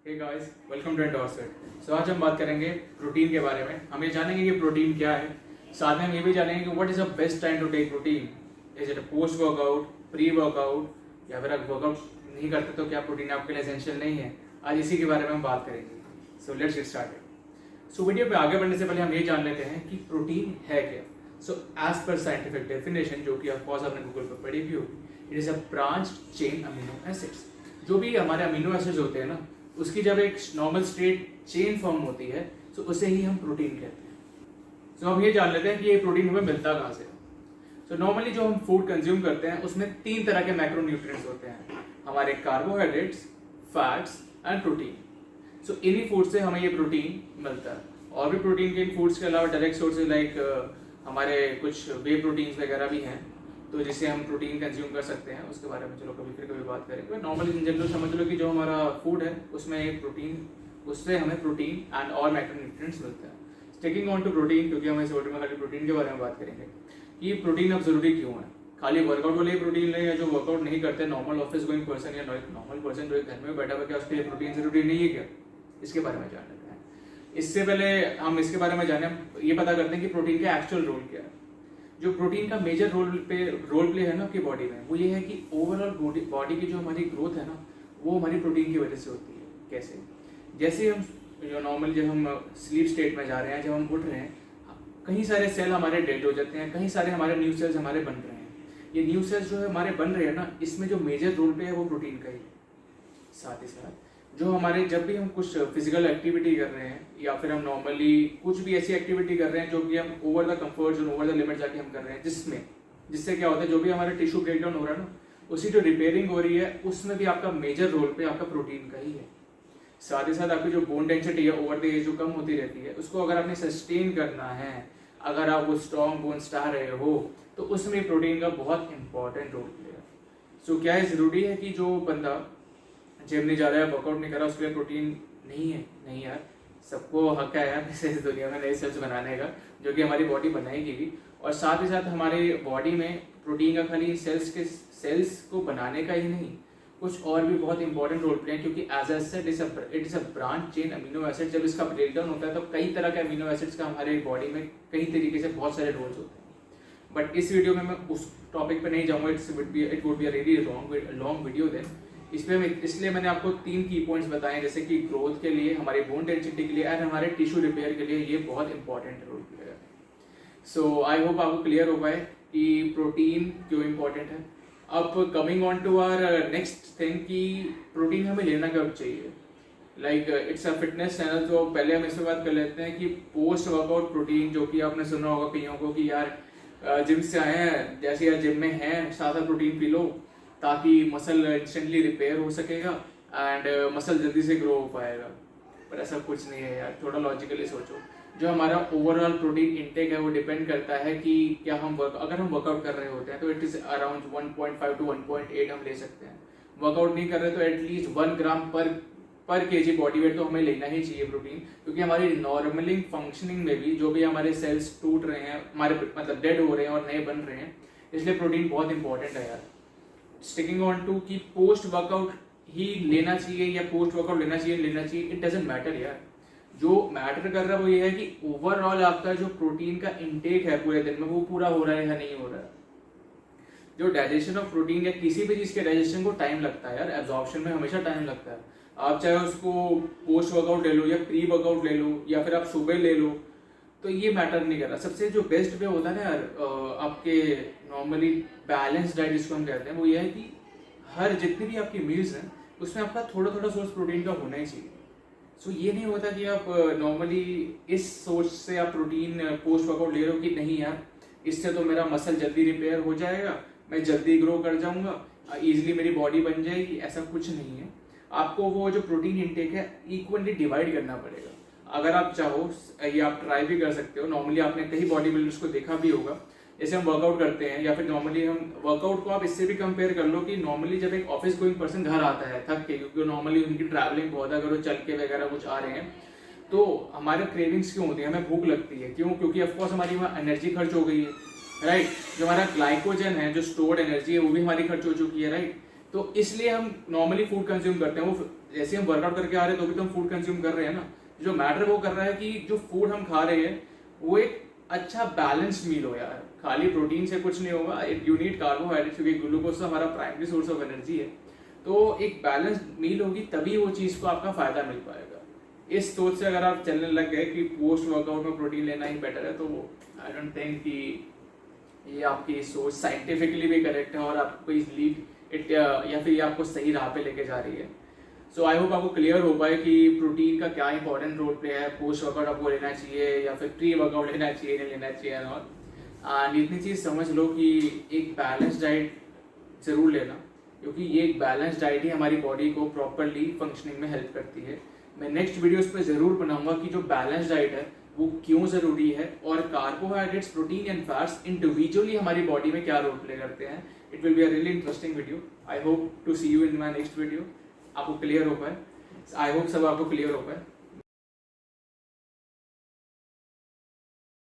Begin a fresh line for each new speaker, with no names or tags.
Hey guys, welcome to endorsement. So आज हम बात करेंगे प्रोटीन के बारे में। हम ये जानेंगे कि प्रोटीन क्या है, साथ में हम ये भी जानेंगे कि what is the best time to take protein. Is it post workout, pre workout, या फिर आप वर्कआउट नहीं करते तो क्या प्रोटीन आपके लिए एसेंशियल नहीं है। आज इसी के बारे में हम बात करेंगे। So let's get started. So video पे आगे बढ़ने से पहले हम ये जान लेते हैं कि प्रोटीन है क्या। So as per scientific definition, जो कि ऑफकोर्स आपने गूगल पर पढ़ी भी होगी, it is a branched chain amino acids. जो भी हमारे अमीनो एसिड्स होते हैं ना, उसकी जब एक नॉर्मल स्ट्रेट चेन फॉर्म होती है तो उसे ही हम प्रोटीन कहते हैं। सो हम ये जान लेते हैं कि ये प्रोटीन हमें मिलता कहाँ से। सो नॉर्मली जो हम फूड कंज्यूम करते हैं उसमें 3 तरह के मैक्रोन्यूट्रिएंट्स होते हैं, हमारे कार्बोहाइड्रेट्स, फैट्स एंड प्रोटीन। सो इन्हीं फूड से हमें ये प्रोटीन मिलता है। और भी प्रोटीन के इन फूड्स के अलावा डायरेक्ट सोर्सेज लाइक हमारे कुछ वे प्रोटीन्स वगैरह भी हैं, तो जिसे हम प्रोटीन कंज्यूम कर सकते हैं। उसके बारे में चलो कभी बात करेंगे। नॉर्मली इन जनरल समझ लो कि जो हमारा फूड है उसमें एक प्रोटीन, उससे हमें प्रोटीन एंड और मैक्रोन्यूट्रिएंट्स मिलते हैं। स्टिकिंग ऑन टू प्रोटीन, क्योंकि हम इस वीडियो में खाली प्रोटीन के बारे में बात करेंगे कि प्रोटीन अब जरूरी क्यों है। खाली वर्कआउट वाले ही प्रोटीन लें, या जो वर्कआउट नहीं करते, नॉर्मल ऑफिस गोइंग पर्सन या नॉर्मल पर्सन जो घर में बैठा हुआ, क्या उसके लिए प्रोटीन जरूरी नहीं है क्या? इसके बारे में जान लेते हैं। इससे पहले हम इसके बारे में जाने, ये पता करते हैं कि प्रोटीन का एक्चुअल रोल क्या है। जो प्रोटीन का मेजर रोल प्ले है ना आपकी बॉडी में, वो ये है कि ओवरऑल बॉडी की जो हमारी ग्रोथ है ना, वो हमारी प्रोटीन की वजह से होती है। कैसे? जैसे हम जो नॉर्मल जब हम स्लीप स्टेट में जा रहे हैं, जब हम उठ रहे हैं, कहीं सारे सेल हमारे डेड हो जाते हैं, कहीं सारे हमारे न्यू सेल्स हमारे बन रहे हैं। ये न्यू सेल्स जो है हमारे बन रहे हैं ना, इसमें जो मेजर रोल प्ले है वो प्रोटीन का ही। साथ ही साथ जो हमारे, जब भी हम कुछ फिजिकल एक्टिविटी कर रहे हैं, या फिर हम नॉर्मली कुछ भी ऐसी एक्टिविटी कर रहे हैं जो कि हम over the comfort zone, over the limit जाके हम कर रहे हैं, जिससे क्या होता है, जो भी हमारा टिश्यू ब्रेक डाउन हो रहा है ना, उसी जो रिपेयरिंग हो रही है उसमें भी आपका मेजर रोल पे आपका प्रोटीन का ही है। साथ ही साथ आपकी जो बोन डेंसिटी है ओवर द एज जो कम होती रहती है, उसको अगर आपने सस्टेन करना है, अगर आप वो स्ट्रॉन्ग बोन्स चाह रहे हो, तो उसमें प्रोटीन का बहुत इंपॉर्टेंट रोल प्ले है। सो क्या है, जरूरी है कि जो बंदा जिम नहीं जा रहा है, वर्कआउट नहीं कर रहा, उसके लिए प्रोटीन नहीं है? नहीं यार, सबको हक है यार इस दुनिया में नए सेल्स बनाने का, जो कि हमारी बॉडी बनाएगी भी। और साथ ही साथ हमारी बॉडी में प्रोटीन का खाली सेल्स को बनाने का ही नहीं, कुछ और भी बहुत इंपॉर्टेंट रोल प्ले है। क्योंकि as I said it is a branch chain amino acid. जब इसका ब्रेकडाउन होता है तो कई तरह के अमीनो एसिड्स का हमारे बॉडी में कई तरीके से बहुत सारे रोल्स होते हैं। बट इस वीडियो में मैं उस टॉपिक पे नहीं जाऊंगा। It would be a really long video then. इसलिए मैंने आपको 3 की पॉइंट्स बताए, जैसे कि ग्रोथ के लिए, हमारे बोन डेंसिटी के लिए एंड हमारे टिश्यू रिपेयर के लिए ये बहुत इंपॉर्टेंट रोल प्ले है। सो आई होप आपको क्लियर हो पाए कि प्रोटीन क्यों इंपॉर्टेंट है। अब coming on to our next thing कि प्रोटीन हमें लेना कब चाहिए। Like it's a fitness channel, तो पहले हम इस पर बात कर लेते हैं कि पोस्ट वर्कआउट प्रोटीन, जो कि आपने सुना होगा कईयों को कि यार जिम से आए हैं, जैसे यार जिम में हैं, साथ प्रोटीन पी लो ताकि मसल इंस्टेंटली रिपेयर हो सकेगा एंड मसल जल्दी से ग्रो हो पाएगा। पर ऐसा कुछ नहीं है यार, थोड़ा लॉजिकली सोचो। जो हमारा ओवरऑल प्रोटीन इंटेक है वो डिपेंड करता है कि क्या अगर हम वर्कआउट कर रहे होते हैं तो इट इज अराउंड 1.5 to 1.8 हम ले सकते हैं। वर्कआउट नहीं कर रहे तो एटलीस्ट 1 ग्राम पर केजी बॉडी वेट तो हमें लेना ही चाहिए प्रोटीन। क्योंकि हमारी नॉर्मली फंक्शनिंग में भी जो भी हमारे सेल्स टूट रहे हैं, हमारे मतलब डेड हो रहे हैं और नए बन रहे हैं, इसलिए प्रोटीन बहुत इंपॉर्टेंट है यार। स्टिकिंग ऑन टू कि पोस्ट वर्कआउट ही लेना चाहिए या पोस्ट वर्कआउट लेना चाहिए, इट डजंट मैटर यार। जो मैटर कर रहा है वो ये है कि ओवरऑल आपका जो प्रोटीन का इंटेक है पूरे दिन में, वो पूरा हो रहा है या नहीं हो रहा है। जो डाइजेशन ऑफ प्रोटीन या किसी भी चीज के डाइजेशन को टाइम लगता है यार, एब्जॉर्प्शन में हमेशा टाइम लगता है। आप चाहे उसको पोस्ट वर्कआउट ले लो या प्री वर्कआउट ले लो या फिर आप सुबह ले लो, तो ये मैटर नहीं कर रहा। सबसे जो बेस्ट वे होता है ना यार, आपके नॉर्मली बैलेंस डाइट जिसको हम कहते हैं, वो ये है कि हर जितनी भी आपकी मील्स हैं उसमें आपका थोड़ा थोड़ा सोर्स प्रोटीन का होना ही चाहिए। सो ये नहीं होता कि आप नॉर्मली इस सोच से आप प्रोटीन पोस्ट वर्कआउट ले रहे हो कि नहीं यार, इससे तो मेरा मसल जल्दी रिपेयर हो जाएगा, मैं जल्दी ग्रो कर जाऊंगा, ईजिली मेरी बॉडी बन जाएगी। ऐसा कुछ नहीं है। आपको वो जो प्रोटीन इंटेक है इक्वली डिवाइड करना पड़ेगा। अगर आप चाहो ये आप ट्राई भी कर सकते हो। नॉर्मली आपने कई बॉडी बिल्डर्स को देखा भी होगा, जैसे हम वर्कआउट करते हैं या फिर नॉर्मली हम वर्कआउट को आप इससे भी कंपेयर कर लो कि नॉर्मली जब एक ऑफिस गोइंग पर्सन घर आता है थक के, क्योंकि नॉर्मली उनकी ट्रैवलिंग बहुत है, अगर वो चल के वगैरह कुछ आ रहे हैं, तो हमारे क्रेविंग्स क्यों होती है, हमें भूख लगती है। क्यों? क्योंकि ऑफकोर्स हमारी वहाँ एनर्जी खर्च हो गई है, राइट। जो हमारा ग्लाइकोजन है, जो स्टोर्ड एनर्जी है, वो भी हमारी खर्च हो चुकी है, राइट। तो इसलिए हम नॉर्मली फूड कंज्यूम करते हैं। वो जैसे हम वर्कआउट करके आ रहे हैं तो भी तो हम फूड कंज्यूम कर रहे हैं ना। जो मैटर वो कर रहा है कि जो फूड हम खा रहे हैं वो एक अच्छा बैलेंस्ड मील हो यार, खाली प्रोटीन से कुछ नहीं होगा, यू नीड कार्बोहाइड्रेट, क्योंकि ग्लूकोज तो हमारा प्राइमरी सोर्स ऑफ एनर्जी है। तो एक बैलेंस्ड मील होगी तभी वो चीज़ को आपका फायदा मिल पाएगा। इस सोच से अगर आप चलने लग गए कि पोस्ट वर्कआउट में प्रोटीन लेना ही बेटर है, तो आई डोंट थिंक कि ये आपकी सोच साइंटिफिकली भी करेक्ट है और आपको इस लीड इट या फिर ये आपको सही राह पे लेके जा रही है। सो आई होप आपको क्लियर हो पाए कि प्रोटीन का क्या इंपॉर्टेंट रोल प्ले है, पोस्ट वर्कआउट आपको लेना चाहिए या फिर प्री वर्कआउट लेना चाहिए नहीं लेना चाहिए। और इतनी चीज़ समझ लो कि एक बैलेंस डाइट ज़रूर लेना, क्योंकि ये एक बैलेंस डाइट ही हमारी बॉडी को प्रॉपरली फंक्शनिंग में हेल्प करती है। मैं नेक्स्ट वीडियोस पे ज़रूर बनाऊंगा कि जो बैलेंस डाइट है वो क्यों ज़रूरी है और carbohydrates, protein and fats individually हमारी बॉडी में क्या रोल प्ले करते हैं। It will be a really interesting video. I hope to see you in my next video. आपको क्लियर हो पाए, आई होप सब आपको क्लियर हो पाए।